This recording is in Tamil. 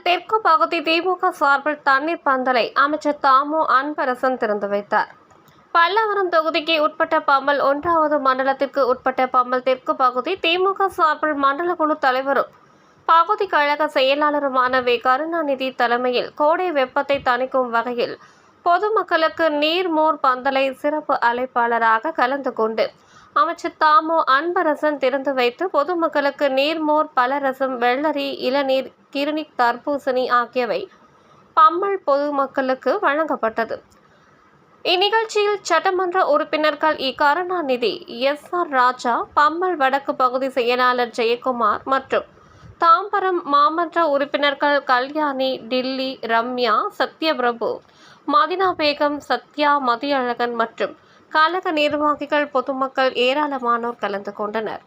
தெற்கு பகுதி திமுக சார்பில் தண்ணீர் பந்தலை அமைச்சர் தாமு அன்பரசன் திறந்து வைத்தார். பல்லாவரம் தொகுதிக்கு உட்பட்ட பம்மல் 1வது மண்டலத்திற்கு உட்பட்ட பம்மல் தெற்கு பகுதி திமுக சார்பில் மண்டல குழு தலைவரும் பகுதி கழக செயலாளருமான வே. கருணாநிதி தலைமையில் கோடை வெப்பத்தை தணிக்கும் வகையில் பொதுமக்களுக்கு நீர்மோர் பந்தலை சிறப்பு அழைப்பாளராக கலந்து கொண்டு அமைச்சர் தாமு அன்பரசன் திறந்து வைத்து பொதுமக்களுக்கு நீர்மோர், பலரசம், வெள்ளரி, இளநீர், கிருணிக், தர்பூசணி ஆகியவை பம்மல் பொதுமக்களுக்கு வழங்கப்பட்டது. இந்நிகழ்ச்சியில் சட்டமன்ற உறுப்பினர்கள் இ. கருணாநிதி, எஸ்.ஆர். ராஜா, பம்மல் வடக்கு பகுதி செயலாளர் ஜெயக்குமார் மற்றும் தாம்பரம் மாமன்ற உறுப்பினர்கள் கல்யாணி, டில்லி, ரம்யா, சத்யபிரபு, மதினா பேகம், சத்யா, மதியழகன் மற்றும் கழக நிர்வாகிகள், பொதுமக்கள் ஏராளமானோர் கலந்து கொண்டனர்.